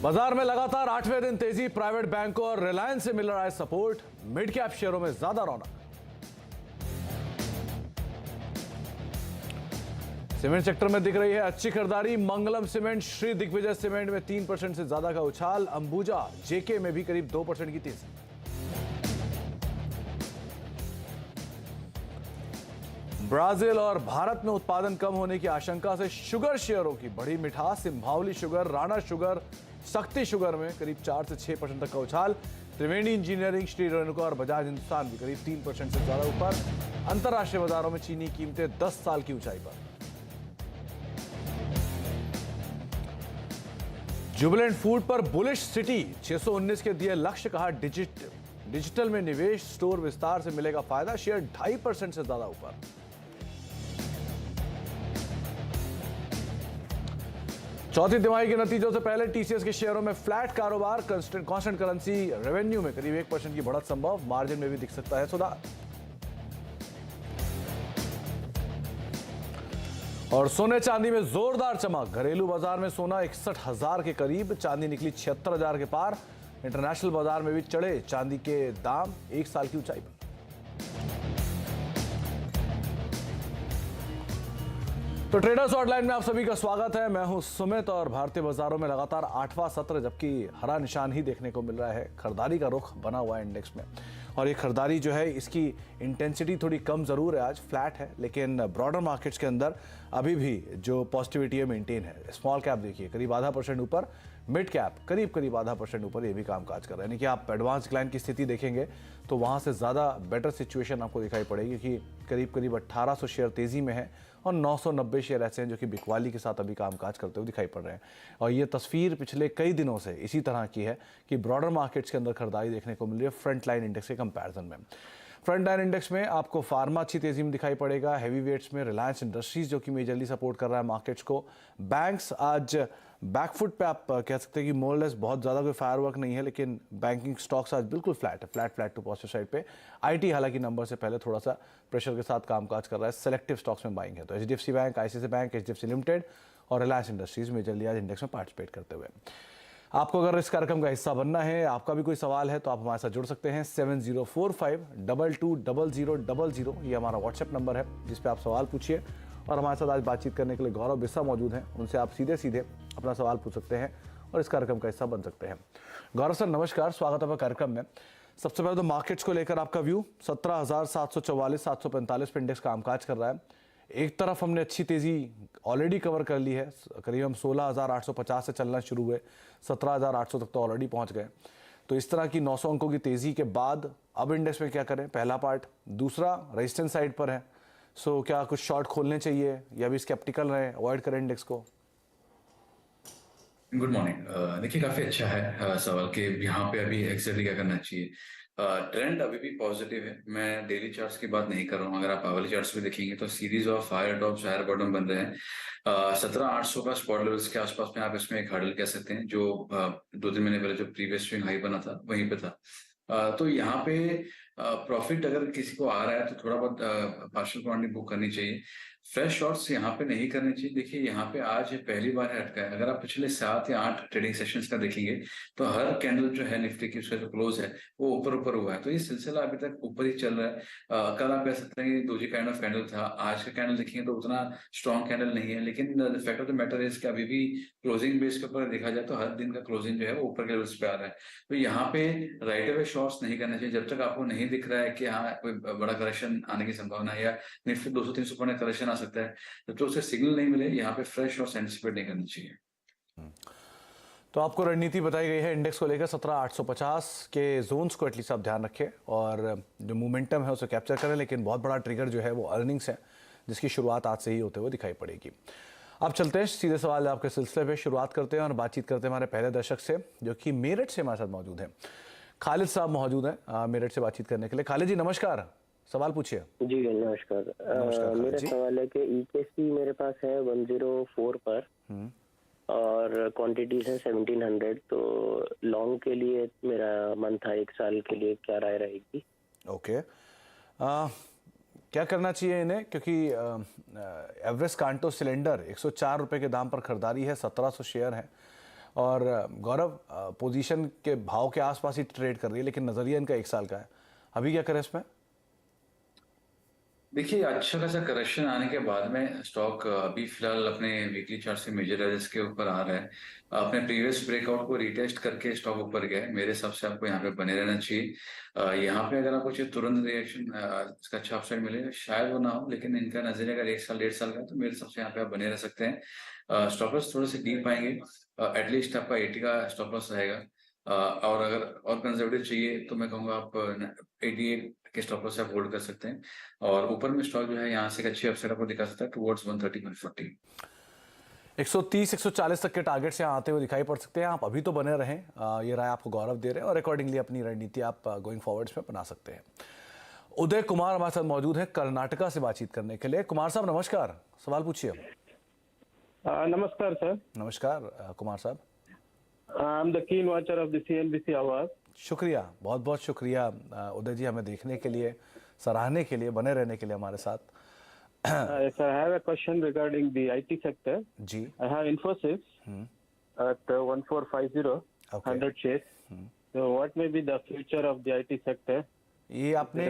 बाजार में लगातार 8वें दिन तेजी, प्राइवेट बैंकों और रिलायंस से मिल रहा है सपोर्ट। मिड कैप शेयरों में ज्यादा रौनक। सीमेंट सेक्टर में दिख रही है अच्छी खरीदारी। मंगलम सीमेंट, श्री दिग्विजय सीमेंट में 3% से ज्यादा का उछाल। अंबुजा जेके में भी करीब 2% की तेजी। ब्राजील और भारत में उत्पादन कम होने की आशंका से शुगर शेयरों की बढ़ी मिठास। सिंभावली शुगर, राणा शुगर, शक्ति शुगर में करीब 4 से 6% तक का उछाल। त्रिवेणी इंजीनियरिंग, श्री रेणुका और बजाज हिंदुस्तान भी करीब 3% से ज्यादा ऊपर। अंतरराष्ट्रीय बाजारों में चीनी कीमतें 10 साल की ऊंचाई पर। जुबिलेंट फूड पर बुलिश सिटी, 619 के दिए लक्ष्य, कहा डिजिटल में निवेश, स्टोर विस्तार से मिलेगा फायदा। शेयर 2.5% से ज्यादा ऊपर। चौथी तिमाही के नतीजों से पहले टीसीएस के शेयरों में फ्लैट कारोबार। कांस्टेंट करेंसी रेवेन्यू में करीब 1% की बढ़त संभव। मार्जिन में भी दिख सकता है सुधार। और सोने चांदी में जोरदार चमक। घरेलू बाजार में सोना 61,000 के करीब, चांदी निकली 76,000 के पार। इंटरनेशनल बाजार में भी चढ़े चांदी के दाम 1 साल की ऊंचाई पर। तो ट्रेडर्स हॉटलाइन में आप सभी का स्वागत है। मैं हूं सुमित और भारतीय बाजारों में लगातार 8वां सत्र, जबकि हरा निशान ही देखने को मिल रहा है। खरीदारी का रुख बना हुआ है इंडेक्स में, और ये खरीदारी जो है इसकी इंटेंसिटी थोड़ी कम जरूर है, आज फ्लैट है, लेकिन ब्रॉडर मार्केट्स के अंदर अभी भी जो पॉजिटिविटी है मेंटेन है। स्मॉल कैप देखिए करीब 0.5% ऊपर, मिड कैप करीब 0.5% ऊपर, ये भी कामकाज कर रहे हैं। यानी कि आप एडवांस क्लाइंट की स्थिति देखेंगे तो वहाँ से ज़्यादा बेटर सिचुएशन आपको दिखाई पड़ेगी, क्योंकि करीब 1800 शेयर तेज़ी में है और 990 शेयर ऐसे हैं जो कि बिकवाली के साथ अभी कामकाज करते हुए दिखाई पड़ रहे हैं। और ये तस्वीर पिछले कई दिनों से इसी तरह की है कि ब्रॉडर मार्केट्स के अंदर खरीदारी देखने को मिल रही है फ्रंट लाइन इंडेक्स के कंपैरिजन में। फ्रंट लाइन इंडेक्स में आपको फार्मा अच्छी तेजी में दिखाई पड़ेगा। हैवी वेट्स में रिलायंस इंडस्ट्रीज जो कि मेजरली सपोर्ट कर रहा है मार्केट्स को। बैंक्स आज बैकफुट पे आप कह सकते हैं कि मोरलेस बहुत ज़्यादा कोई फायरवर्क नहीं है, लेकिन बैंकिंग स्टॉक्स आज बिल्कुल फ्लैट है, फ्लैट टू पॉजिटिव साइड पे। आईटी हालांकि नंबर से पहले थोड़ा सा प्रेशर के साथ कामकाज कर रहा है। सेलेक्टिव स्टॉक्स में बाइंग है, तो HDFC bank, ICICI bank, HDFC limited और रिलायंस इंडस्ट्रीज मेजरली आज इंडेक्स में पार्टिसिपेट करते हुए। आपको अगर इस कार्यक्रम का हिस्सा बनना है, आपका भी कोई सवाल है, तो आप हमारे साथ जुड़ सकते हैं। 7045220000 ये हमारा व्हाट्सएप नंबर है, जिस पे आप सवाल पूछिए। और हमारे साथ आज बातचीत करने के लिए गौरव बिस्सा मौजूद हैं, उनसे आप सीधे सीधे अपना सवाल पूछ सकते हैं और इस कार्यक्रम का हिस्सा बन सकते हैं। गौरव सर नमस्कार, स्वागत है आपका कार्यक्रम में। सबसे पहले तो मार्केट्स को लेकर आपका व्यू। 17,744 745 पे इंडेक्स कामकाज कर रहा है। एक तरफ हमने अच्छी तेजी ऑलरेडी कवर कर ली है, करीब हम 16,850 से चलना शुरू हुए, 17,800 तक तो ऑलरेडी पहुंच गए। तो इस तरह की 900 अंकों की तेजी के बाद अब इंडेक्स में क्या करें, पहला पार्ट। दूसरा रेजिस्टेंस साइड पर है, सो क्या कुछ शॉर्ट खोलने चाहिए या भी स्केप्टिकल रहे, अवॉइड करें इंडेक्स को? Good morning. देखिए काफी अच्छा है सवाल कि यहाँ पे अभी एग्जैक्टली क्या करना चाहिए। ट्रेंड अभी भी पॉजिटिव है। मैं डेली चार्ट्स की बात नहीं कर रहा हूँ, अगर आप आवली चार्ट्स भी देखेंगे तो series of higher tops higher bottom बन रहे हैं। 17,800 का स्पॉट लेवल्स के आसपास में आप इसमें एक हर्डल कह सकते हैं, जो 2-3 महीने पहले जो प्रीवियस स्विंग हाई बना था वहीं पे था। तो यहाँ पे प्रॉफिट अगर किसी को आ रहा है तो थोड़ा बहुत पार्शियल क्वांटिटी बुक करनी चाहिए। फ्रेश शॉर्ट्स यहाँ पे नहीं करने चाहिए। देखिए यहाँ पे आज पहली बार है अटका है। अगर आप पिछले 7 या 8 ट्रेडिंग सेशंस का देखेंगे तो हर कैंडल जो है निफ्टी की, उसका जो क्लोज है वो ऊपर ऊपर हुआ है। तो ये सिलसिला अभी तक ऊपर ही चल रहा है। कल आप कह सकते हैं कि दोजी काइंड ऑफ कैंडल था, आज का कैंडल देखेंगे तो उतना स्ट्रॉन्ग कैंडल नहीं है। लेकिन fact of the matter is कि अभी भी क्लोजिंग बेस के ऊपर देखा जाए तो हर दिन का क्लोजिंग जो है वो ऊपर के लेवल्स पे आ रहा है। तो यहाँ पे राइट अवे शॉर्ट्स नहीं करना चाहिए जब तक आपको नहीं दिख रहा है कि हाँ कोई बड़ा करेक्शन आने की संभावना है या निफ्टी 200-300 पॉइंट करेक्शन आ सकता है। तो उसे सिग्नल नहीं मिले, यहाँ पे फ्रेश और एंटिसिपेट नहीं करनी चाहिए। तो आपको रणनीति बताई गई है इंडेक्स को लेकर। 17,850 के जोन्स को एटलीस्ट आप ध्यान रखें और जो मोमेंटम है उसे कैप्चर करें। लेकिन बहुत बड़ा ट्रिगर जो है वो अर्निंग्स है, जिसकी शुरुआत आज से ही होते हुए दिखाई पड़ेगी। अब चलते हैं सीधे सवाल आपके सिलसिले पे, शुरुआत करते हैं और बातचीत करते हैं हमारे पहले दर्शक से, जो कि मेरठ से हमारे साथ मौजूद हैं। खालिद साहब मौजूद हैं मेरठ से बातचीत करने के लिए। खालिद जी नमस्कार, सवाल पूछिए। जी नमस्कार। मेरा सवाल है कि ईकेसी मेरे पास है 104 पर और क्वांटिटीज है 1700। तो लॉन्ग के लिए मेरा मन था 1 साल के लिए, क्या राय रहेगी? ओके, क्या करना चाहिए इन्हें, क्योंकि एवरेस्ट कांटो सिलेंडर 104 रुपए के दाम पर खरीदारी है, 1700 शेयर है और गौरव पोजीशन के भाव के आसपास ही ट्रेड कर रही है, लेकिन नजरिया इनका 1 साल का है। अभी क्या करें इसमें? देखिए, अच्छा खासा करेक्शन आने के बाद में स्टॉक अभी फिलहाल अपने वीकली चार्ट से मेजर एवरेज के ऊपर आ रहा है। अपने प्रीवियस ब्रेकआउट को रिटेस्ट करके स्टॉक ऊपर गया है। मेरे हिसाब से आपको यहाँ पे बने रहना चाहिए। यहाँ पे अगर आपको चाहिए तुरंत रिएक्शन, इसका अच्छा अपसाइड मिलेगा, शायद वो ना हो, लेकिन इनका नजरिया अगर 1 साल 1.5 साल का है, तो मेरे हिसाब से यहाँ पे आप बने रह सकते हैं। स्टॉप लॉस थोड़े से डीप आएंगे, एटलीस्ट आपका 80 का स्टॉप लॉस रहेगा। और अगर और कंजर्वेटिव चाहिए तो मैं कहूँगा आप 88 के स्टॉप लॉस आप होल्ड कर सकते हैं। और ऊपर में स्टॉक जो है यहाँ से एक अच्छी अपसाइड आपको दिखा सकता है टुवर्ड्स 130 140। 130 140 तक के टारगेट से आते हुए दिखाई पड़ सकते हैं। आप अभी तो बने रहें, ये राय आपको गौरव दे रहे हैं और अकॉर्डिंगली अपनी रणनीति आप गोइंग फॉरवर्ड्स में बना सकते हैं। उदय कुमार हमारे साथ मौजूद है कर्नाटका से बातचीत करने के लिए। कुमार साहब नमस्कार, सवाल पूछिए। नमस्कार सर। नमस्कार कुमार साहब। आई एम द कीन वॉचर ऑफ द CNBC आवाज। शुक्रिया, बहुत बहुत शुक्रिया उदय जी, हमें देखने के लिए, सराहने के लिए, बने रहने के लिए हमारे साथ। Yes, I have a question regarding the IT sector. Ji. I have Infosys at 1450 Okay. 100 shares. So what may be the future of the IT sector? ये आपने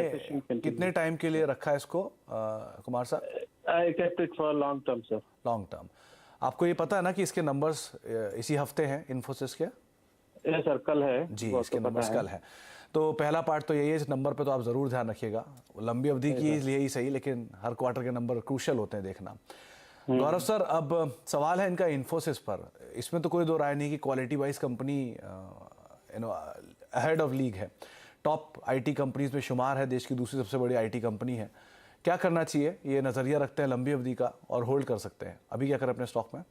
कितने टाइम के लिए रखा है इसको कुमार साहब? I kept it for long term, sir. Long term. आपको ये पता है ना कि इसके नंबर्स इसी हफ्ते हैं इन्फोसिस के? Yes, sir, कल है। जी, वो इसके तो पता नंबर्स है। कल है। तो पहला पार्ट तो यही है, इस नंबर पे तो आप ज़रूर ध्यान रखिएगा। लंबी अवधि की लिए ही सही, लेकिन हर क्वार्टर के नंबर क्रूशल होते हैं देखना। गौरव सर, अब सवाल है इनका इन्फोसिस पर। इसमें तो कोई दो राय नहीं कि quality wise company ahead of league है, टॉप IT कंपनीज में शुमार है, देश की दूसरी सबसे बड़ी IT कंपनी है। क्या करना चाहिए? ये नज़रिया रखते हैं लंबी अवधि का और होल्ड कर सकते हैं। अभी क्या करें अपने स्टॉक में?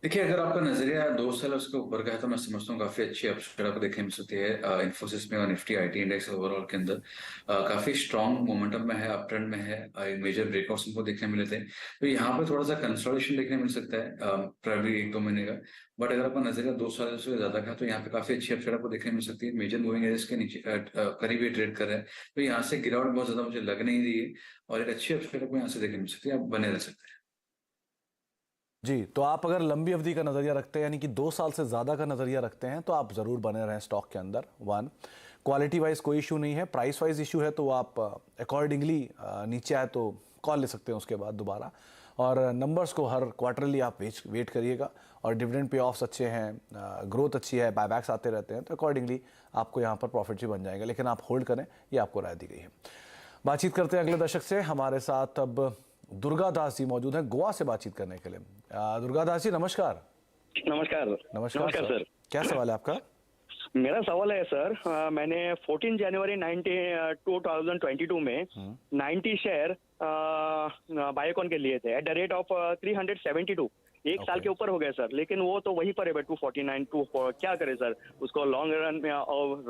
देखिए, अगर आपका नजरिया 2 साल उसके ऊपर का है तो मैं समझता हूँ काफी अच्छी अपसाइड आपको देखने मिल सकती है इन्फोसिस में और निफ्टी IT इंडेक्स ओवरऑल के अंदर। काफी स्ट्रॉन्ग मोमेंटम में है, अप ट्रेंड में है। मेजर ब्रेकआउट्स हमको देखने मिले थे, तो यहाँ पे थोड़ा सा कंसोलिडेशन देखने मिल सकता है प्रॉब्ली 1-2 महीने का। बट अगर आपका नजरिया 2 साल से ज्यादा का है तो यहाँ पे काफी अच्छी अपसाइड आपको देखने मिल सकती है। मेजर मूविंग एवरेज के नीचे करीब ये ट्रेड कर रहे हैं, तो यहाँ से गिरावट बहुत ज्यादा मुझे लग नहीं रही है और एक अच्छी अपसाइड आपको यहाँ से देखने मिल सकती है। आप बने रह सकते हैं। जी, तो आप अगर लंबी अवधि का नज़रिया रखते हैं, यानी कि 2 साल से ज़्यादा का नज़रिया रखते हैं, तो आप ज़रूर बने रहें स्टॉक के अंदर। 1, क्वालिटी वाइज कोई इशू नहीं है, प्राइस वाइज इशू है तो आप अकॉर्डिंगली नीचे आए तो कॉल ले सकते हैं उसके बाद दोबारा। और नंबर्स को हर क्वार्टरली आप वेट करिएगा, और डिविडेंड पे ऑफ्स अच्छे हैं, ग्रोथ अच्छी है, बायबैक्स आते रहते हैं, तो अकॉर्डिंगली आपको यहाँ पर प्रॉफिट भी बन जाएगा। लेकिन आप होल्ड करें, ये आपको राय दी गई है। बातचीत करते हैं अगले दर्शक से। हमारे साथ अब दुर्गा दास जी मौजूद हैं गोवा से बातचीत करने के लिए। दुर्गा दास जी नमस्कार। नमस्कार। नमस्कार सर। क्या सवाल है आपका? मेरा सवाल है सर, मैंने 14 जनवरी 2022 में 90 शेयर बायोकॉन के लिए थे एट द रेट ऑफ 372। 1 साल के ऊपर हो गया सर, लेकिन वो तो वहीं पर है 249। क्या करें सर, उसको लॉन्ग रन में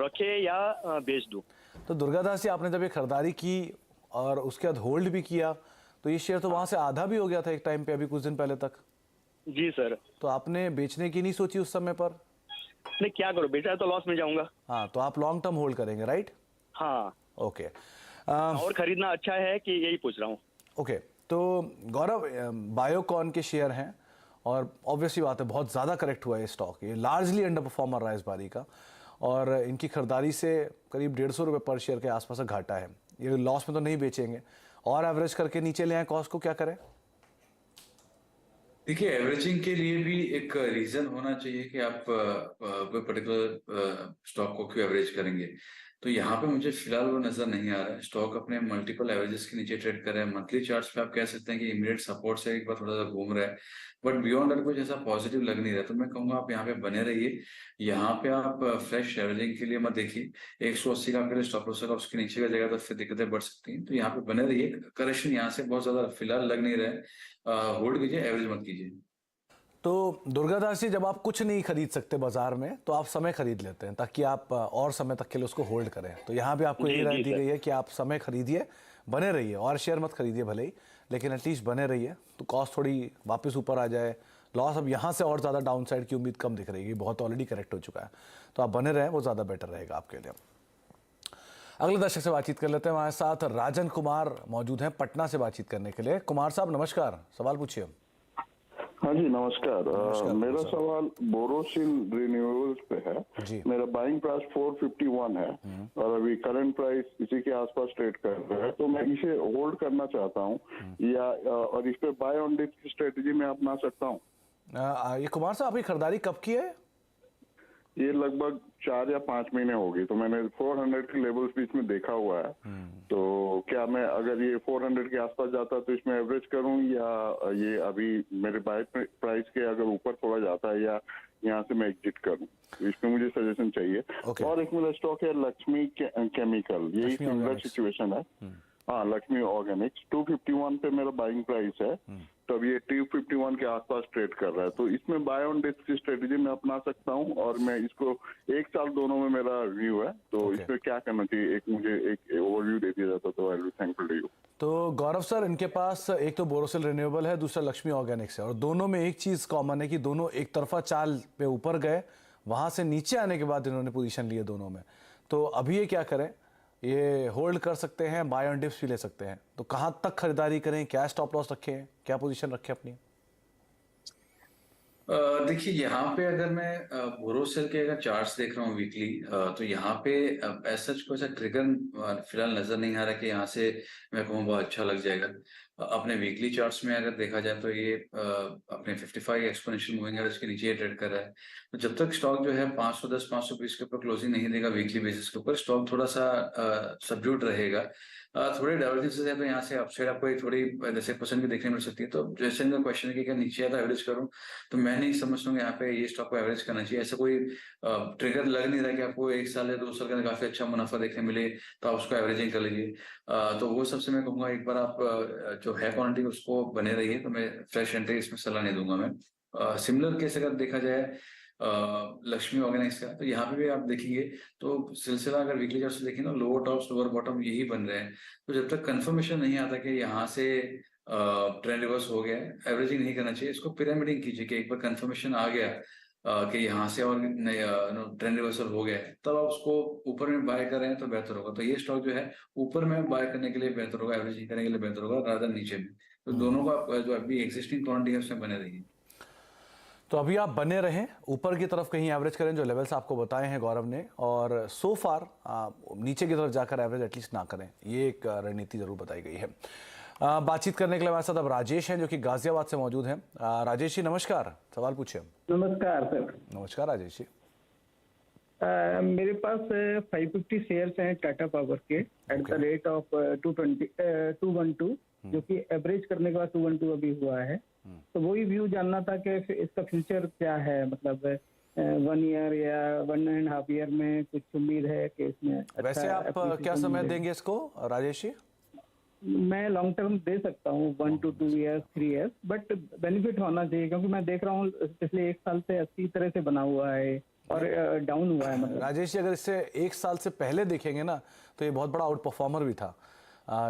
रखे या बेच दूं? तो दुर्गा दास जी, आपने जब ये खरीदारी की और उसके बाद होल्ड भी किया, तो ये शेयर तो वहां से आधा भी हो गया था एक टाइम पे, अभी कुछ दिन पहले तक। जी सर। तो आपने बेचने की नहीं सोची उस समय पर? नहीं, क्या करूं, बेचा तो लॉस में जाऊंगा। हाँ, तो आप लॉन्ग टर्म होल्ड करेंगे, राइट? हाँ। ओके। और खरीदना अच्छा है कि यही पूछ रहा हूँ। ओके, तो गौरव, बायोकॉन के शेयर हैं और ऑब्वियसली बात है बहुत ज़्यादा करेक्ट हुआ है ये स्टॉक। ये लार्जली अंडर परफॉर्मर रहा है इस बारी का, और इनकी खरीदारी से करीब 150 रुपये पर शेयर के आसपास घाटा है। ये लॉस में तो नहीं बेचेंगे, और एवरेज करके नीचे ले आए कॉस्ट को, क्या करें? देखिए, एवरेजिंग के लिए भी एक रीजन होना चाहिए कि आप कोई पर्टिकुलर स्टॉक को क्यों एवरेज करेंगे। तो यहाँ पे मुझे फिलहाल वो नजर नहीं आ रहा है। स्टॉक अपने मल्टीपल एवरेजेस के नीचे ट्रेड कर रहा है। मंथली चार्ट्स पे आप कह सकते हैं कि इमीडिएट सपोर्ट से एक बार थोड़ा सा घूम रहा है, बट बियॉन्ड दैट कुछ ऐसा पॉजिटिव लग नहीं रहा। तो मैं कहूंगा आप यहाँ पे बने रहिए। यहाँ पे आप फ्रेश एवरेजिंग के लिए मत देखिए। 180 का आपके लिए स्टॉप लॉस होगा, उसके नीचे का जगह तो फिर दिक्कतें बढ़ सकती हैं। तो यहाँ पे बने रहिए। करेक्शन यहाँ से बहुत ज्यादा फिलहाल लग नहीं रहा है। होल्ड कीजिए, एवरेज मत कीजिए। तो दुर्गा दास जी, जब आप कुछ नहीं खरीद सकते बाजार में, तो आप समय खरीद लेते हैं ताकि आप और समय तक के लिए उसको होल्ड करें। तो यहाँ भी आपको यही राय दी गई है कि आप समय खरीदिए, बने रहिए, और शेयर मत खरीदिए भले ही, लेकिन एटलीस्ट बने रहिए। तो कॉस्ट थोड़ी वापस ऊपर आ जाए, लॉस अब यहाँ से और ज़्यादा डाउन साइड की उम्मीद कम दिख रही है, बहुत ऑलरेडी करेक्ट हो चुका है। तो आप बने रहें, वो ज़्यादा बेटर रहेगा आपके लिए। अगले दर्शक से बातचीत कर लेते हैं। हमारे साथ राजन कुमार मौजूद हैं पटना से बातचीत करने के लिए। कुमार साहब नमस्कार, सवाल पूछिए। हाँ जी नमस्कार। नमस्कार, मेरा नमस्कार। सवाल बोरोसिल रिन्यूएबल्स पे है। जी। मेरा बाइंग प्राइस 451 है और अभी करंट प्राइस इसी के आसपास ट्रेड कर रहा है, तो मैं इसे होल्ड करना चाहता हूँ या और इस पे बाय ऑन डिप की स्ट्रेटेजी मैं अपना सकता हूँ। ये कुमार साहब, आपकी खरीदारी कब की है? ये लगभग 4 या 5 महीने हो गई, तो मैंने 400 के लेवल्स भी इसमें देखा हुआ है। तो क्या मैं अगर ये 400 के आसपास जाता है तो इसमें एवरेज करूं या ये अभी मेरे बाय प्राइस के अगर ऊपर थोड़ा जाता है या यहाँ से मैं एग्जिट करूं, तो इसमें मुझे सजेशन चाहिए। Okay. और एक मेरा स्टॉक है लक्ष्मी केमिकल, यही लक्ष्मी सिमिलर ऑर्गेनिक्स। सिचुएशन है। हाँ, लक्ष्मी ऑर्गेनिक्स 251 पे मेरा बाइंग प्राइस है, तो अब ये 251 के आसपास ट्रेड कर रहा है, तो इसमें बाय ऑन डिप की स्ट्रेटेजी मैं अपना सकता हूँ और मैं इसको 1 साल दोनों में मेरा व्यू है, तो Okay. इसमें क्या करना चाहिए, एक मुझे एक ओवरव्यू दे दिया जाता तो I will thankful to you. तो गौरव सर, इनके पास एक तो बोरोसिल रिन्यूएबल है, दूसरा लक्ष्मी ऑर्गेनिक्स है, और दोनों में एक चीज कॉमन है कि दोनों एक तरफा चाल पे ऊपर गए, वहां से नीचे आने के बाद इन्होंने पोजीशन लिए दोनों में। तो अभी ये क्या करें? ये होल्ड कर सकते हैं, बाय ऑन डिप्स भी ले सकते हैं, तो कहां तक खरीदारी करें? क्या स्टॉप लॉस रखें? क्या पोजीशन रखें अपनी? देखिए यहाँ पे अगर मैं बोरोसिल के अगर चार्ट्स देख रहा हूँ वीकली, तो यहाँ पे ऐसा कोई सा ट्रिगर फिलहाल नजर नहीं आ रहा कि यहाँ से मैं कहूँ बहुत अच्छा लग जाएगा। अपने वीकली चार्ट्स में अगर देखा जाए तो ये अपने 55 एक्सपोनेंशियल मूविंग एवरेज के नीचे ट्रेड कर रहा है। तो जब तक स्टॉक जो है 510 520 के ऊपर क्लोजिंग नहीं देगा वीकली बेसिस के ऊपर, स्टॉक थोड़ा सा सबड्यूट रहेगा। थोड़े डाइवर्जेंसेस है तो यहाँ से अपसाइड आपको एक थोड़ी 10% की देखने मिल सकती है। तो जैसे इनका क्वेश्चन है कि क्या नीचे आता एवरेज करूँ, तो मैं नहीं समझता हूँ यहाँ पे ये स्टॉक को एवरेज करना चाहिए। ऐसा कोई ट्रिगर लग नहीं रहा कि आपको 1 साल या 2 साल के अंदर काफी अच्छा मुनाफा देखने मिले तो आप उसको एवरेजिंग कर लीजिए। तो वो सबसे मैं कहूँगा एक बार आप जो है क्वांटिटी उसको बने रहिए, तो मैं फ्रेश एंट्री इसमें सलाह नहीं दूंगा मैं। सिमिलर केस अगर देखा जाए लक्ष्मी ऑर्गेनिक्स का, तो यहाँ पे भी आप देखेंगे तो सिलसिला अगर वीकली चार्ट से देखें ना, लोअर टॉप्स लोअर बॉटम यही बन रहे हैं। तो जब तक कंफर्मेशन नहीं आता कि यहाँ से ट्रेंड रिवर्स हो गया, एवरेजिंग नहीं करना चाहिए, इसको पिरामिडिंग कीजिए कि एक बार कंफर्मेशन आ गया कि यहाँ से और ट्रेंड रिवर्सल हो गया है, तब आप उसको ऊपर में बाय कर रहे हैं तो बेहतर होगा। तो ये स्टॉक जो है ऊपर में बाय करने के लिए बेहतर होगा, एवरेजिंग करने के लिए बेहतर होगा रादर नीचे में। तो दोनों का जो अभी एक्सिस्टिंग क्वांटिटी है उसमें बने रहिए। तो अभी आप बने रहें, ऊपर की तरफ कहीं एवरेज करें जो लेवल्स आपको बताए हैं गौरव ने, और सो फार नीचे की तरफ जाकर एवरेज एटलीस्ट ना करें, ये एक रणनीति जरूर बताई गई है। बातचीत करने के लिए हमारे साथ अब राजेश हैं जो कि गाजियाबाद से मौजूद हैं। राजेश जी नमस्कार, सवाल पूछिए। नमस्कार सर। नमस्कार राजेश जी। मेरे पास 550 शेयर्स हैं टाटा पावर के एट द रेट ऑफ 212, जो कि एवरेज करने के बाद 212 अभी हुआ है। तो वही व्यू जानना था कि इसका फ्यूचर क्या है, मतलब 1 ईयर या 1.5 ईयर में कुछ उम्मीद है कि इसमें वैसे आप क्या समय देंगे इसको राजेश जी? मैं लॉन्ग टर्म दे सकता हूँ 1 to 2 years 3 years, but benefit होना चाहिए क्योंकि मैं देख रहा हूँ पिछले 1 साल से अच्छी तरह से बना हुआ है और डाउन हुआ है। मतलब राजेश जी, अगर इससे 1 साल से पहले देखेंगे ना तो ये बहुत बड़ा आउट परफॉर्मर भी था।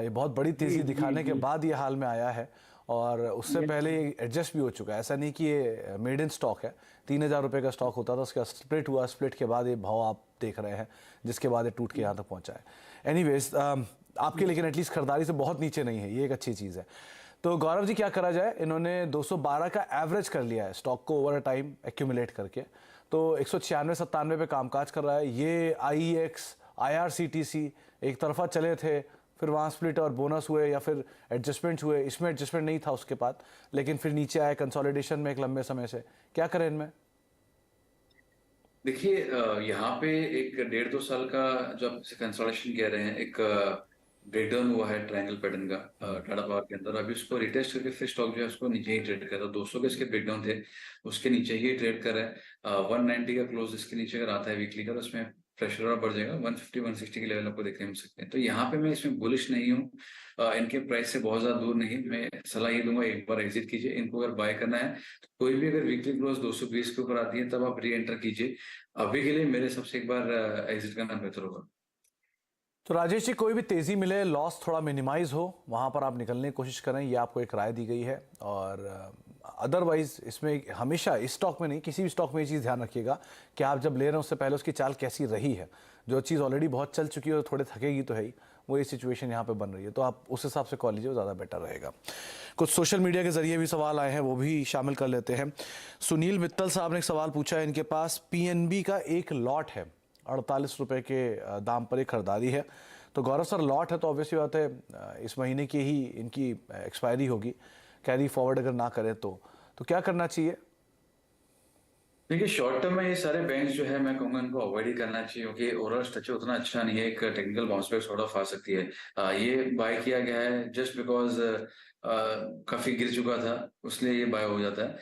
ये बहुत बड़ी तेजी दिखाने के बाद ये हाल में आया है, और उससे पहले ये एडजस्ट भी हो चुका है। ऐसा नहीं कि ये मेड इन स्टॉक है। 3000 रुपये का स्टॉक होता था, उसका स्प्लिट हुआ, स्प्लिट के बाद ये भाव आप देख रहे हैं, जिसके बाद ये टूट के यहाँ तक पहुँचा है। एनीवेज आपके लेकिन एटलीस्ट खरीदारी से बहुत नीचे नहीं है, ये एक अच्छी चीज़ है। तो गौरव जी क्या करा जाए? इन्होंने 212 का एवरेज कर लिया है स्टॉक को ओवर अ टाइम एक्यूमुलेट करके, तो 196-97 पे कामकाज कर रहा है। ये IEX IRCTC एक तरफा चले थे, फिर वहाँ स्प्लिट और बोनस हुए या फिर एडजस्टमेंट हुए, इसमें एडजस्टमेंट नहीं था उसके बाद, लेकिन फिर नीचे आए कंसोलिडेशन में एक लंबे समय से। क्या करें इनमें? देखिए यहाँ पे एक 1.5-2 साल का जो आप कंसोलिडेशन कह रहे हैं, एक ब्रेकडाउन हुआ है ट्रायंगल पैटर्न का टाटा पावर के अंदर। अभी उसको रिटेस्ट करके फिर स्टॉक जो है उसको नीचे ही ट्रेड कर रहा है। 200 के इसके ब्रेकडाउन थे, उसके नीचे ही ट्रेड कर रहा है। 190 का क्लोज इसके नीचे अगर आता है वीकली का, तो उसमें प्रेशर और बढ़ जाएगा। 150-160 के लेवल आपको देखने मिल सकते हैं। तो यहाँ पे मैं इसमें बुलिश नहीं हूँ, इनके प्राइस से बहुत ज्यादा दूर नहीं। मैं सलाह ये दूंगा एक बार एग्जिट कीजिए। इनको अगर बाय करना है तो कोई भी अगर वीकली क्लोज 220 के ऊपर आती है तब आप री एंटर कीजिए। अभी के लिए मेरे सबसे एक बार एग्जिट करना बेहतर होगा। तो राजेश जी, कोई भी तेज़ी मिले, लॉस थोड़ा मिनिमाइज हो, वहाँ पर आप निकलने की कोशिश करें, ये आपको एक राय दी गई है। और अदरवाइज इसमें हमेशा, इस स्टॉक में नहीं, किसी भी स्टॉक में ये चीज़ ध्यान रखिएगा कि आप जब ले रहे हैं उससे पहले उसकी चाल कैसी रही है। जो चीज़ ऑलरेडी बहुत चल चुकी है और थोड़े थकेगी तो है ही, वो ये सिचुएशन यहाँ पे बन रही है, तो आप उस हिसाब से कॉल लीजिए, वो ज़्यादा बेटर रहेगा। कुछ सोशल मीडिया के जरिए भी सवाल आए हैं, वो भी शामिल कर लेते हैं। सुनील मित्तल साहब ने एक सवाल पूछा है, इनके पास पीएनबी का एक लॉट है, 48 रुपये के दाम पर एक खरीदारी है। तो गौरव सर, लॉट है तो ऑब्वियसली बात है इस महीने की ही इनकी एक्सपायरी होगी, कैरी फॉरवर्ड अगर ना करें तो क्या करना चाहिए? देखिए, शॉर्ट टर्म में ये सारे बैंक्स जो है मैं कहूंगा इनको अवॉइड ही करना चाहिए, क्योंकि ओवरऑल स्ट्रक्चर उतना अच्छा नहीं है। एक technical bounce back sort of आ सकती है। ये बाय किया गया है जस्ट बिकॉज काफी गिर चुका था, उसलिए ये बाय हो जाता है।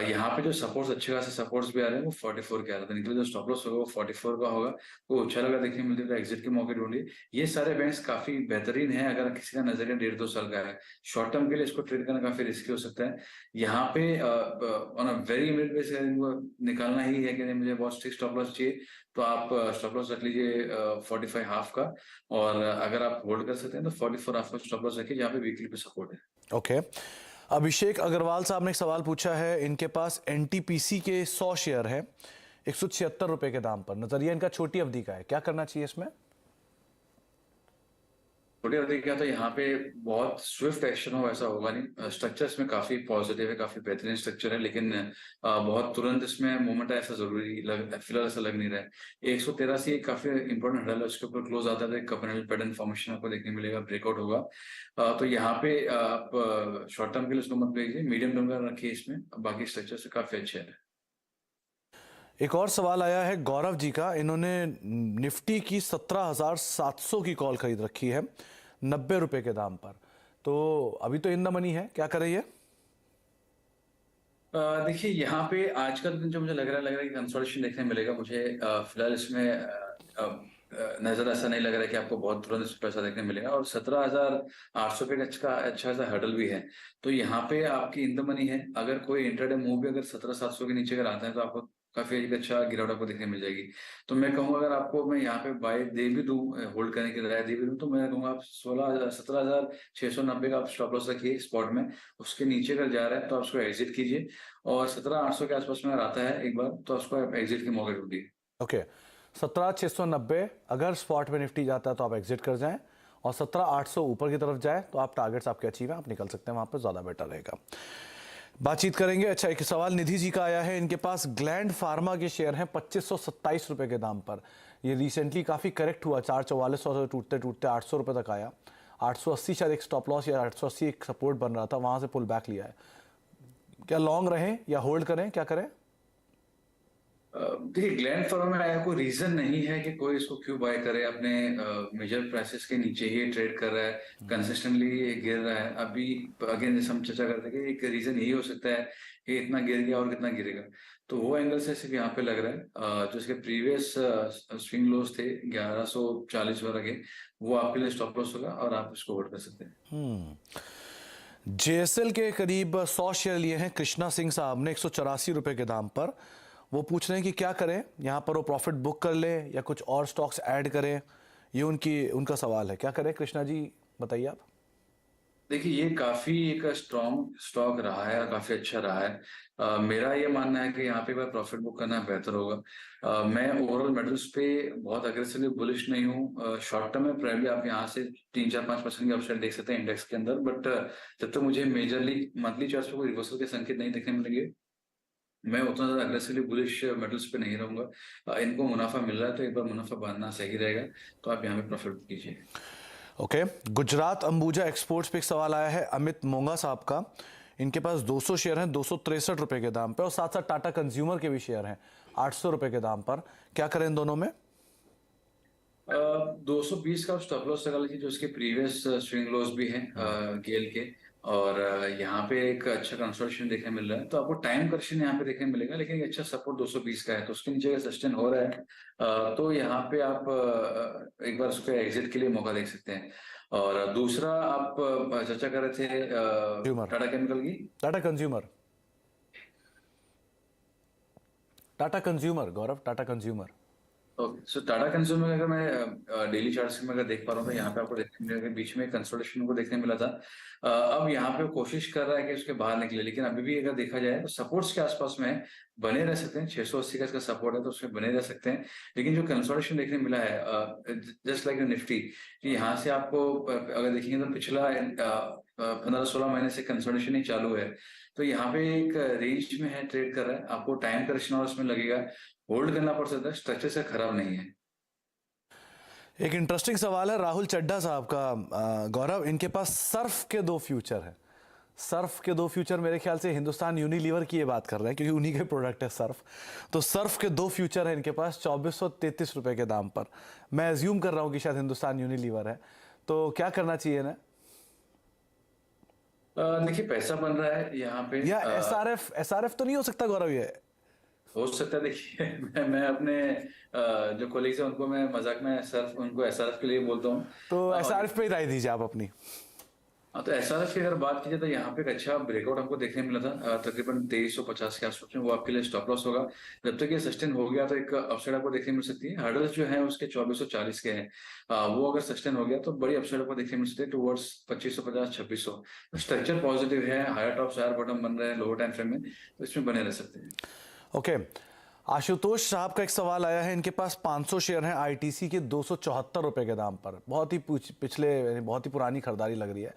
यहाँ पे जो सपोर्ट्स, अच्छे खासे सपोर्ट्स भी आ रहे हैं, वो 44 के आ रहे थे, निकले जो स्टॉप लॉस होगा वो 44 का होगा। वो अच्छा लगा देखने मिलते थे, एग्जिट के मौके ढूंढिए। ये सारे बैंक्स काफी बेहतरीन है अगर किसी का नजरिया 1.5-2 साल का है। शॉर्ट टर्म के लिए इसको ट्रेड करना काफी रिस्की हो सकता है। यहाँ पे on a very immediate basis इनको निकालना ही है कि नहीं, मुझे बहुत स्ट्रिक्ट स्टॉप लॉस चाहिए, तो आप स्टॉप लॉस रख लीजिए 45 हाफ का, और अगर आप होल्ड कर सकते हैं तो 44 हाफ का स्टॉप लॉस रखिए, जहाँ पे वीकली पे सपोर्ट है। ओके। अभिषेक अग्रवाल साहब ने एक सवाल पूछा है, इनके पास एनटीपीसी के 100 शेयर है 176 रुपए के दाम पर। नजरिया इनका छोटी अवधि का है, क्या करना चाहिए इसमें? छोटी अवधि क्या, तो यहाँ पे बहुत स्विफ्ट एक्शन हो ऐसा होगा नहीं। स्ट्रक्चर इसमें काफी पॉजिटिव है, काफी बेहतरीन स्ट्रक्चर है, लेकिन बहुत तुरंत इसमें मूवमेंट ऐसा फिलहाल ऐसा लग नहीं रहा है। 183 काफी इंपॉर्टेंट हडल है, उसके ऊपर क्लोज आता है, कैंडल पैटर्न फॉर्मेशन आपको देखने मिलेगा, ब्रेकआउट होगा। तो यहाँ पे आप शॉर्ट टर्म के लिए उसको मत लीजिए, मीडियम टर्म का रखिए इसमें, बाकी स्ट्रक्चर से काफी अच्छे है। एक और सवाल आया है गौरव जी का, इन्होंने निफ्टी की 17,700 की कॉल खरीद रखी है 90 रुपए के दाम पर। तो अभी तो इन द मनी है, क्या करे ये? देखिए, यहाँ पे आज का दिन जो मुझे लग रहा है कि कंसोलिडेशन देखने मिलेगा मुझे। फिलहाल इसमें नजर ऐसा नहीं लग रहा है कि आपको बहुत तुरंत इसमें पैसा देखने मिलेगा, और 17,800 पे अच्छा सा हर्डल भी है। तो यहाँ पे आपकी इन द मनी है। अगर कोई इंट्राडे मूव भी अगर 17,700 के नीचे अगर आता है तो आपको काफी एक अच्छा गिरावट आपको देखने मिल जाएगी। तो मैं कहूँगा, अगर आपको मैं यहाँ पे बाय दे भी दूं, होल्ड करने की राय दे भी दूं, तो मैं कहूँगा आप 17,690 का आप स्टॉप लॉस रखिए स्पॉट में। उसके नीचे अगर जा रहा है तो आप उसको एग्जिट कीजिए, और 17,800 के आसपास में अगर आता है एक बार तो उसको आप एग्जिट के मौके ढूंढिए। ओके, 17,690 अगर स्पॉट में निफ्टी जाता है तो आप एग्जिट कर जाएं, और 17,800 ऊपर की तरफ जाए तो आप टारगेट्स आपके अचीव हैं, आप निकल सकते हैं वहां पर, ज़्यादा बेटर रहेगा। बातचीत करेंगे। अच्छा, एक सवाल निधि जी का आया है, इनके पास ग्लैंड फार्मा के शेयर हैं 2527 रुपए के दाम पर। ये रिसेंटली काफ़ी करेक्ट हुआ, 444 से टूटते टूटते 800 रुपये तक आया। 880 शायद एक स्टॉप लॉस या 880 एक सपोर्ट बन रहा था, वहां से पुल बैक लिया है। क्या लॉन्ग रहें या होल्ड करें, क्या करें? देखिए, ग्लैंड फार्मा में आया कोई रीजन नहीं है कि कोई इसको क्यों बाय करे। अपने मेजर प्राइसेस के नीचे ही ट्रेड कर रहा है, कंसिस्टेंटली गिर रहा है। अभी अगेन जैसे हम चर्चा करते हैं कि एक रीजन यही हो सकता है कि इतना गिर गया और कितना गिरेगा, तो वो एंगल से सिर्फ यहाँ पे लग रहा है। जो इसके प्रीवियस स्विंग लोस थे 1140 के, वो आपके लिए स्टॉप लॉस होगा और आप इसको होल्ड कर सकते हैं। जेएसएल के करीब 100 शेयर लिए हैं कृष्णा सिंह साहब ने 184 रुपए के दाम पर। वो पूछ रहे हैं कि क्या करें, यहाँ पर वो प्रॉफिट बुक कर ले या कुछ और स्टॉक्स ऐड करें, ये उनका सवाल है। क्या करें कृष्णा जी, बताइए आप। देखिए, ये काफी एक स्ट्रॉन्ग स्टॉक रहा है और काफी अच्छा रहा है। मेरा ये मानना है कि यहाँ पे प्रॉफिट बुक करना बेहतर होगा। मैं ओवरऑल मेटल्स पे बहुत अग्रेसिवली बुलिश नहीं हूँ। शॉर्ट टर्म में प्राइमली आप यहाँ से 3-4-5% की अपसाइड देख सकते हैं इंडेक्स के अंदर, बट जब तक मुझे मेजरली मंथली चार्ट्स पे कोई रिवर्सल के संकेत नहीं देखने मिलेंगे, मैं उतना ज्यादा अग्रेसिवली बुलिश मेटल्स पे नहीं रहूंगा। इनको मुनाफा मिल रहा है तो एक बार मुनाफा बांधना सही रहेगा, तो आप यहाँ पे प्रॉफिट बुक कीजिए। ओके। गुजरात अंबुजा एक्सपोर्ट्स पे एक सवाल आया है अमित मोंगा साहब का। इनके पास 200 शेयर हैं 263 रुपए के दाम पे, और साथ साथ टाटा कंज्यूमर के भी शेयर हैं 800 रुपए के दाम पर। क्या करें इन दोनों में? 220 का स्टॉप लॉस लगा लीजिए, जो उसके प्रीवियस स्विंग लॉस भी हैं गेल के, और यहाँ पे एक अच्छा कंसोलिडेशन देखने मिल रहा है, तो आपको टाइम करेक्शन यहाँ पे देखने मिलेगा, लेकिन एक अच्छा सपोर्ट 220 का है, तो उसके नीचे अगर सस्टेन हो रहा है तो यहाँ पे आप एक बार उसके एग्जिट के लिए मौका देख सकते हैं। और दूसरा आप चर्चा कर रहे थे टाटा केमिकल की। टाटा कंज्यूमर गौरव, टाटा कंज्यूमर। ओके, सो टाटा कंज्यूमर अगर मैं डेली चार्ट्स में अगर देख पा रहा हूँ तो यहाँ पे आपको देखने मिलेगा कि बीच में कंसोलिडेशन को देखने मिला था। अब यहाँ पे वो कोशिश कर रहा है कि उसके बाहर निकले, लेकिन अभी भी अगर देखा जाए तो सपोर्ट्स के आसपास में बने रह सकते हैं। 680 का इसका सपोर्ट है तो उसमें बने रह सकते हैं, लेकिन जो कंसोलिडेशन देखने मिला है जस्ट लाइक निफ्टी, कि यहाँ से आपको अगर देखेंगे तो पिछला 15-16 महीने से कंसोलिडेशन ही चालू है। तो यहाँ पे एक रेंज में है, ट्रेड कर रहा है, आपको टाइम करेक्शन और उसमें लगेगा, होल्ड करना पड़ सकता है, स्ट्रक्चर से खराब नहीं है। एक इंटरेस्टिंग सवाल है राहुल चड्ढा साहब का। गौरव, इनके पास सर्फ के 2 फ्यूचर हैं। सर्फ के 2 फ्यूचर मेरे ख्याल से हिंदुस्तान यूनिलीवर की ये बात कर रहे हैं, क्योंकि उन्हीं के प्रोडक्ट है सर्फ। तो सर्फ के 2 फ्यूचर है इनके पास 2433 रुपए के दाम पर। मैं एज्यूम कर रहा हूँ कि शायद हिंदुस्तान यूनिलीवर है, तो क्या करना चाहिए ना? देखिए, पैसा बन रहा है यहाँ पे, या एसआरएफ तो नहीं हो सकता गौरव? ये हो सकता है। देखिए मैं अपने जो कोलीग्स हैं उनको मैं मजाक में उनको एसआरएफ के लिए बोलता हूँ। तो एसआरएफ पे ही राय दीजिए आप अपनी। हाँ, तो एसआरएफ की अगर बात की जाए तो यहाँ पे एक अच्छा ब्रेकआउट हमको देखने मिला था, तकरीबन 2350 के आसपास में। वो आपके लिए स्टॉप लॉस होगा। जब तक ये सस्टेन हो गया तो एक अपसाइड आपको देखने मिल सकती है। हर्डल्स जो है उसके 2440 के हैं, वो अगर सस्टेन हो गया तो बड़ी अपसाइड आपको देखने मिल सकती है टुवर्ड्स 2550 2600। स्ट्रक्चर पॉजिटिव है, हायर टॉप हायर बॉटम बन रहे हैं लोअर टाइम फ्रेम में, तो इसमें बने रह सकते हैं। ओके, आशुतोष साहब का एक सवाल आया है। इनके पास 500 शेयर हैं आईटीसी के 274 रुपए के दाम पर। बहुत ही बहुत ही पुरानी खरीदारी लग रही है।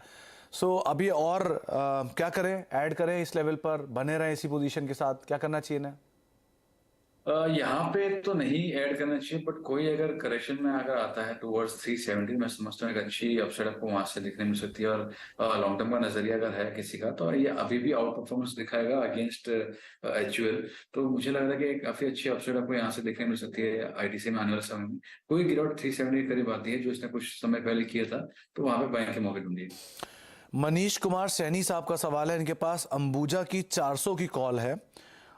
सो अभी और क्या करें? ऐड करें इस लेवल पर, बने रहें इसी पोजीशन के साथ? क्या करना चाहिए ना? यहाँ पे तो नहीं ऐड करना चाहिए, बट कोई अगर करेक्शन में अगर आता है टुवर्ड्स 370, मैं समझता हूँ एक अच्छी अपसाइड आपको वहां से दिखने मिल सकती है। और लॉन्ग टर्म का नजरिया अगर है किसी का तो ये अभी भी आउट परफॉर्मेंस दिखाएगा अगेंस्ट एचयूएल। तो मुझे लग रहा है कि काफी अच्छी अपसाइड आपको यहाँ से देखने मिल सकती है आईटीसी में आने वाले समय में। कोई गिरावट 370 के करीब आती है जो इसने कुछ समय पहले किया था, तो वहां पे बाइंग के मौके ढूंढिए। मनीष कुमार सैनी साहब का सवाल है। इनके पास अंबुजा की 400 की कॉल है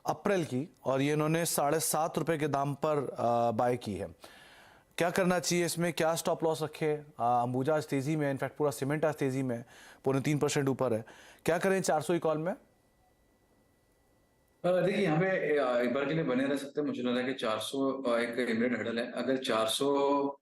अप्रैल की, और ये इन्होंने 7.5 रुपए के दाम पर बाय की है। क्या करना चाहिए इसमें? क्या स्टॉप लॉस रखे? अंबुजा आज तेजी में, इनफैक्ट पूरा सीमेंट आज तेजी में 0.3% ऊपर है। क्या करें 400 की कॉल में? देखिए, यहाँ पे एक बार के लिए बने रह सकते हैं। मुझे लग रहा है कि 400 एक इमीडिएट हर्डल है। अगर 400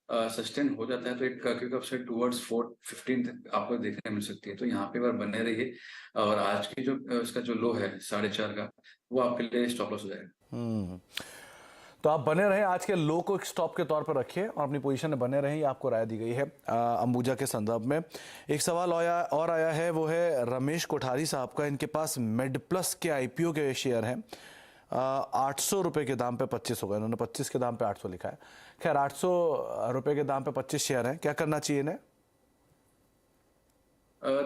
सस्टेन हो जाता है तो एक क्विक अपसाइड टुवर्ड्स 415 आपको देखने मिल सकती है। तो यहाँ पे बार बने रहिए, और आज की जो इसका जो लो है 4.5 का, वो आपके लिए स्टॉप लॉस हो जाएगा। तो आप बने रहें, आज के लो को एक स्टॉप के तौर पर रखिए और अपनी पोजीशन में बने रहें। ये आपको राय दी गई है अंबुजा के संदर्भ में। एक सवाल और आया है, वो है रमेश कोठारी साहब का। इनके पास मेड प्लस के आईपीओ के शेयर हैं 800 रुपए के दाम पे 25 हो गए। इन्होंने 25 के दाम पे 800 लिखा है। खैर, 800 रुपए के दाम पे 25 शेयर हैं। क्या करना चाहिए इन्हें?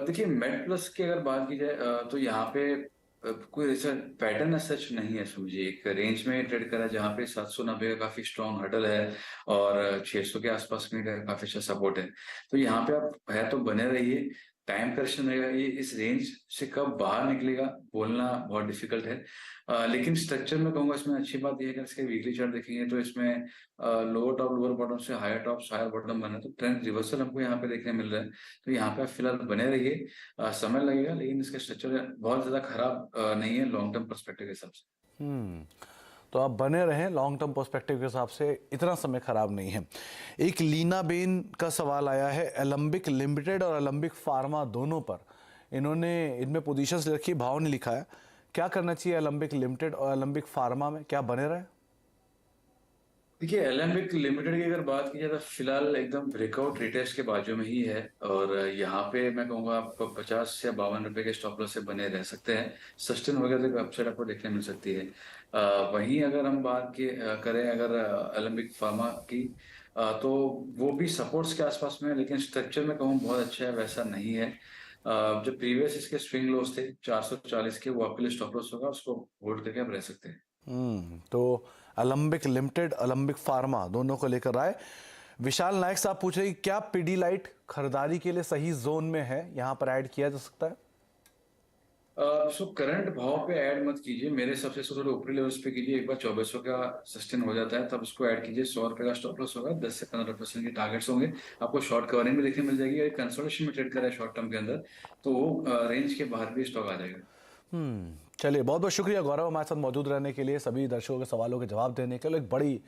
देखिए, मेड प्लस की अगर बात की जाए तो यहाँ पे कोई ऐसा पैटर्न सच नहीं है। समझिए, एक रेंज में ट्रेड करा है जहाँ पे 790 का काफी स्ट्रॉन्ग हर्डल है और 600 के आसपास में काफी अच्छा सपोर्ट है। तो यहाँ पे आप है तो बने रहिए, टाइम करेक्शन रहेगा। ये इस रेंज से कब बाहर निकलेगा बोलना बहुत डिफिकल्ट है। लेकिन स्ट्रक्चर में कहूंगा इसमें अच्छी बात यह है कि इसके वीकली चार्ट देखेंगे तो इसमें लोअर टॉप लोअर बॉटम से हायर टॉप हायर बॉटम बना है, तो ट्रेंड रिवर्सल हमको यहाँ पे देखने मिल रहा है। तो यहाँ पे आप फिलहाल बने रहिए, समय लगेगा, लेकिन इसका स्ट्रक्चर बहुत ज्यादा खराब नहीं है लॉन्ग टर्म पर्सपेक्टिव के हिसाब से। तो आप बने रहें, लॉन्ग टर्म पर्सपेक्टिव के हिसाब से इतना समय खराब नहीं है। एक लीना बेन का सवाल आया है एलम्बिक लिमिटेड और एलम्बिक फार्मा दोनों पर। इन्होंने इनमें पोजीशंस रखी, भाव नहीं लिखा है। क्या करना चाहिए एलम्बिक लिमिटेड और एलम्बिक फार्मा में? क्या बने रहे? देखिए, एलम्बिक लिमिटेड की अगर बात की जाए तो फिलहाल एकदम ब्रेकआउट रिटेस्ट के बाजू में ही है, और यहाँ पे मैं कहूँगा आपको 50 या 52 रुपए के स्टॉप लॉस से बने रह सकते हैं। सस्टेन हो गया तो अपसाइड आपको देखने मिल सकती है। वहीं अगर हम बात करें अगर एलम्बिक फार्मा की, तो वो भी सपोर्ट्स के आसपास में है, लेकिन स्ट्रक्चर में कहूँ बहुत अच्छा है वैसा नहीं है। जो प्रीवियस इसके स्विंग लॉस थे 440 के, वो आपके लिए स्टॉप लॉस होगा, उसको होल्ड करके आप रह सकते हैं। तो एलम्बिक लिमिटेड, एलम्बिक फार्मा दोनों को लेकर आए। विशाल नायक साहब पूछ रहे हैं क्या पिडीलाइट खरीदारी के लिए सही जोन में है, यहाँ पर ऐड किया जा सकता है? सो करंट भाव पे ऐड मत कीजिए, मेरे हिसाब से थोड़े ऊपरी लेवल्स पे कीजिए। एक बार 2400 का सस्टेन हो जाता है तब उसको ऐड कीजिए। 100 रुपए का स्टॉप लॉस होगा, 10 से 15% के टारगेट्स होंगे, आपको शॉर्ट कवरिंग में देखने मिल जाएगी। और कंसोलिडेशन में ट्रेड कर रहा है शॉर्ट टर्म के अंदर, तो वो रेंज के बाहर भी स्टॉक आ जाएगा। चलिए, बहुत बहुत शुक्रिया गौरव हमारे साथ मौजूद रहने के लिए, सभी दर्शकों के सवालों के जवाब देने के लिए। एक बड़ी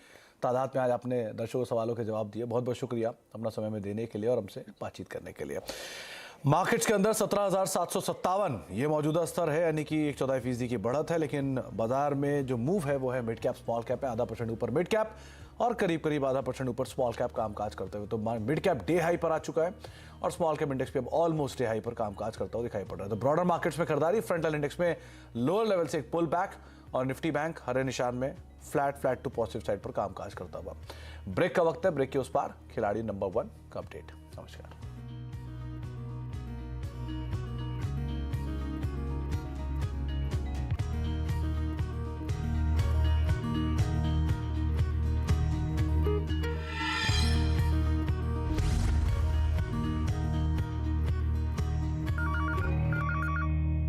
तादाद में आज आपने दर्शकों के सवालों के जवाब दिए। बहुत बहुत शुक्रिया अपना समय में देने के लिए और हमसे बातचीत करने के लिए। मार्केट्स के अंदर 17,757 ये मौजूदा स्तर है, यानी कि 1/4% की बढ़त है। लेकिन बाजार में जो मूव है वो है मिड कैप स्मॉल कैप में, 0.5% ऊपर मिड कैप और करीब 0.5% ऊपर स्मॉल कैप कामकाज करते हुए। तो मिड कैप डे हाई पर आ चुका है और स्मॉल कैप इंडेक्स पे अब ऑलमोस्ट डे हाई पर कामकाज करता हुआ दिखाई पड़ रहा है। तो ब्रॉडर मार्केट्स में खरीदारी, फ्रंटल इंडेक्स में लोअर लेवल से एक पुल बैक और निफ्टी बैंक हरे निशान में फ्लैट टू पॉजिटिव साइड पर कामकाज करता हुआ। ब्रेक का वक्त है, ब्रेक के उस पार खिलाड़ी नंबर 1 का अपडेट। नमस्कार।